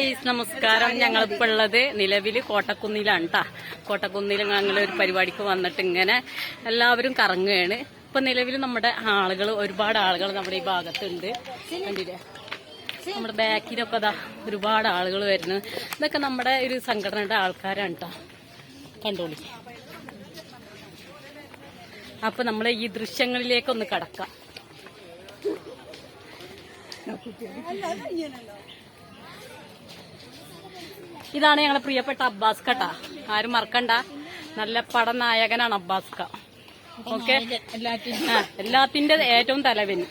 Guys നമസ്കാരം. ഞങ്ങളിപ്പോൾ ഉള്ളത് നിലവിൽ കോട്ടക്കുന്നിലാണ് കേട്ടാ. കോട്ടക്കുന്നിൽ ഞങ്ങൾ ഒരു പരിപാടിക്ക് വന്നിട്ട് ഇങ്ങനെ എല്ലാവരും കറങ്ങുകയാണ്. ഇപ്പൊ നിലവിൽ നമ്മുടെ ആളുകൾ, ഒരുപാട് ആളുകൾ നമ്മുടെ ഈ ഭാഗത്തുണ്ട്. കണ്ടില്ലേ, നമ്മുടെ ബാക്കിലൊക്കെ അതാ ഒരുപാട് ആളുകൾ വരുന്നു. ഇതൊക്കെ നമ്മുടെ ഒരു സംഘടനയുടെ ആൾക്കാരാണ് കേട്ടോ. കണ്ടോളി. അപ്പൊ നമ്മൾ ഈ ദൃശ്യങ്ങളിലേക്കൊന്ന് കടക്കാം. ഇതാണ് ഞങ്ങളെ പ്രിയപ്പെട്ട അബ്ബാസ് കട്ടാ. ആരും മറക്കണ്ട, നല്ല പടനായകനാണ് അബ്ബാസ്ക. ഓക്കെ, എല്ലാത്തിന്റെ ഏറ്റവും തലവന്.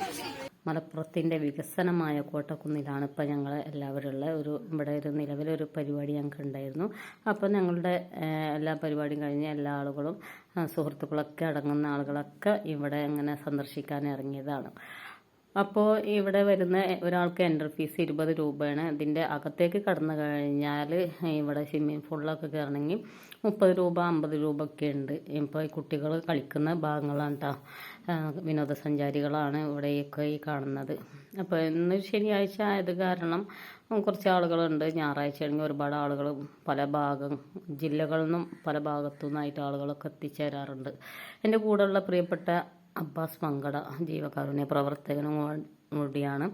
മലപ്പുറത്തിന്റെ വികസനമായ കോട്ടക്കുന്നിലാണ് ഇപ്പൊ ഞങ്ങൾ എല്ലാവരും ഉള്ള ഇവിടെ ഒരു നിലവിലൊരു പരിപാടി ഞങ്ങൾക്ക് ഉണ്ടായിരുന്നു. അപ്പൊ ഞങ്ങളുടെ എല്ലാ പരിപാടിയും കഴിഞ്ഞ് എല്ലാ ആളുകളും സുഹൃത്തുക്കളൊക്കെ അടങ്ങുന്ന ആളുകളൊക്കെ ഇവിടെ ഇങ്ങനെ സന്ദർശിക്കാൻ ഇറങ്ങിയതാണ്. അപ്പോൾ ഇവിടെ വരുന്ന ഒരാൾക്ക് എൻട്രി ഫീസ് 20 രൂപയാണ്. ഇതിൻ്റെ അകത്തേക്ക് കടന്നു കഴിഞ്ഞാൽ ഇവിടെ സ്വിമ്മിംഗ് പൂളിലൊക്കെ കയറണമെങ്കിൽ 30 രൂപ 50 രൂപ ഒക്കെ ഉണ്ട്. ഇപ്പോൾ ഈ കുട്ടികൾ കളിക്കുന്ന ഭാഗങ്ങളാണ് കേട്ടോ. വിനോദസഞ്ചാരികളാണ് ഇവിടെയൊക്കെ ഈ കാണുന്നത്. അപ്പോൾ ഇന്ന് ശനിയാഴ്ച ആയത് കാരണം കുറച്ച് ആളുകളുണ്ട്. ഞായറാഴ്ച ആണെങ്കിൽ ഒരുപാട് ആളുകൾ പല ജില്ലകളിൽ നിന്നും പല ഭാഗത്തു നിന്നായിട്ട് ആളുകളൊക്കെ എത്തിച്ചേരാറുണ്ട്. എൻ്റെ കൂടെയുള്ള പ്രിയപ്പെട്ട അബ്ബാസ് മങ്കട ജീവകാരുണ്യ പ്രവർത്തകനും കൂടിയാണ്.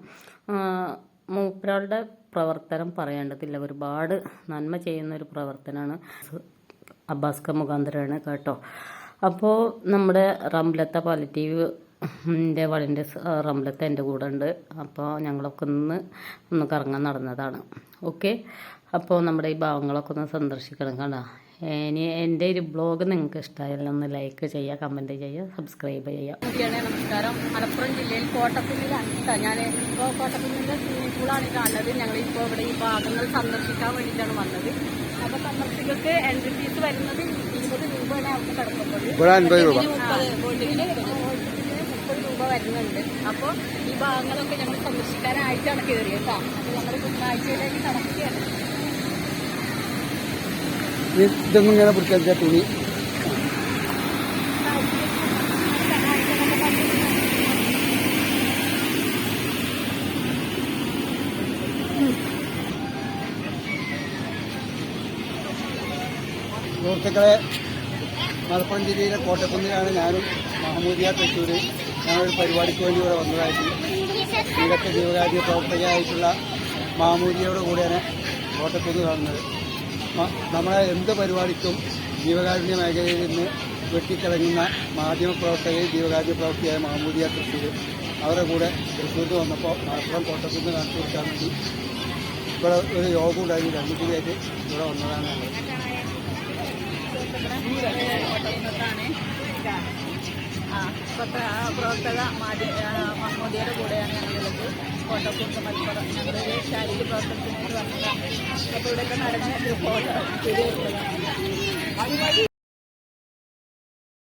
മൂപ്പരാളുടെ പ്രവർത്തനം പറയേണ്ടതില്ല. ഒരുപാട് നന്മ ചെയ്യുന്ന ഒരു പ്രവർത്തനമാണ് അബ്ബാസ്ക മുഖാന്തരമാണ് കേട്ടോ. അപ്പോൾ നമ്മുടെ റംലത്ത പാലിറ്റീവിൻ്റെ വളൻ്റെ റംലത്ത എൻ്റെ കൂടെ ഉണ്ട്. അപ്പോൾ ഞങ്ങളൊക്കെ ഒന്ന് കറങ്ങാൻ നടന്നതാണ്. ഓക്കെ, അപ്പോൾ നമ്മുടെ ഈ ഭാഗങ്ങളൊക്കെ ഒന്ന് സന്ദർശിക്കണം കേട്ടോ. ഇനി എൻ്റെ ഒരു ബ്ലോഗ് നിങ്ങൾക്ക് ഇഷ്ടമായാലും ഒന്ന് ലൈക്ക് ചെയ്യുക, കമൻറ്റ് ചെയ്യുക, സബ്സ്ക്രൈബ് ചെയ്യുക. നമസ്കാരം. മലപ്പുറം ജില്ലയിൽ കോട്ടക്കുന്നിലാണ്. ഞാൻ ഇപ്പോൾ കോട്ടക്കുന്നിൻ്റെ സ്വിമ്മിംഗ് പൂളാണ് കാണുന്നത്. ഞങ്ങളിപ്പോൾ ഇവിടെ ഈ ഭാഗങ്ങൾ സന്ദർശിക്കാൻ വേണ്ടിയിട്ടാണ് വന്നത്. അപ്പോൾ സന്ദർശകർക്ക് എൻട്രി ഫീസ് വരുന്നത് 20 രൂപയാണ്. അവർക്ക് കിടക്കുന്നത് ബോട്ടിങ്ങിന് 30 രൂപ വരുന്നുണ്ട്. അപ്പോൾ ഈ ഭാഗങ്ങളൊക്കെ ഞങ്ങൾ സന്ദർശിക്കാനായിട്ടാണ് കയറിയത് കേട്ടോ. അപ്പോൾ നമ്മൾ ബുധനാഴ്ചയിലേക്ക് കടക്കുകയാണ്. ഇതൊന്നും ഇങ്ങനെ പിടിച്ച തുണി സുഹൃത്തുക്കളെ, മലപ്പുറം ജില്ലയിലെ കോട്ടക്കുന്നിലാണ് ഞാനും മഹമ്മൂദിയ തൃശ്ശൂർ ഞങ്ങളൊരു പരിപാടിക്ക് വേണ്ടി ഇവിടെ വന്നതായിട്ട് ഇവിടുത്തെ ജീവകാരുണ്യ പ്രവർത്തകയായിട്ടുള്ള മഹമ്മൂദിയയുടെ കൂടെയാണ് കോട്ടക്കുന്ന് കാണുന്നത്. നമ്മളെ എന്ത് പരിപാടിക്കും ജീവകാരുണ്യ മേഖലയിൽ നിന്ന് വെട്ടിത്തിളങ്ങുന്ന മാധ്യമപ്രവർത്തകയും ജീവകാരുണ്യ പ്രവർത്തകയായ മഹമ്മൂദിയ തൃശ്ശൂർ അവരുടെ കൂടെ തൃശ്ശൂർക്ക് വന്നപ്പോൾ മലപ്പുറം കോട്ടക്കുന്ന് കാണിച്ചു കൊടുക്കാൻ വേണ്ടി ഇവിടെ ഒരു യോഗം ഉണ്ടായിരുന്നു. രണ്ടു കൂടിയായിട്ട് ഇവിടെ വന്നതാണ് ഞങ്ങൾ. പ്രവർത്തക മഹമ്മൂദിയുടെ കൂടെയാണ് ഞങ്ങളുള്ളത്. കോട്ടക്കുന്ന് മലപ്പുറം ഞങ്ങളൊരു ശാരീരിക പ്രവർത്തനത്തിന് വന്നതാണ്. അപ്പോൾ ഇവിടെയൊക്കെ നടന്ന ഒരു ഫോട്ടോ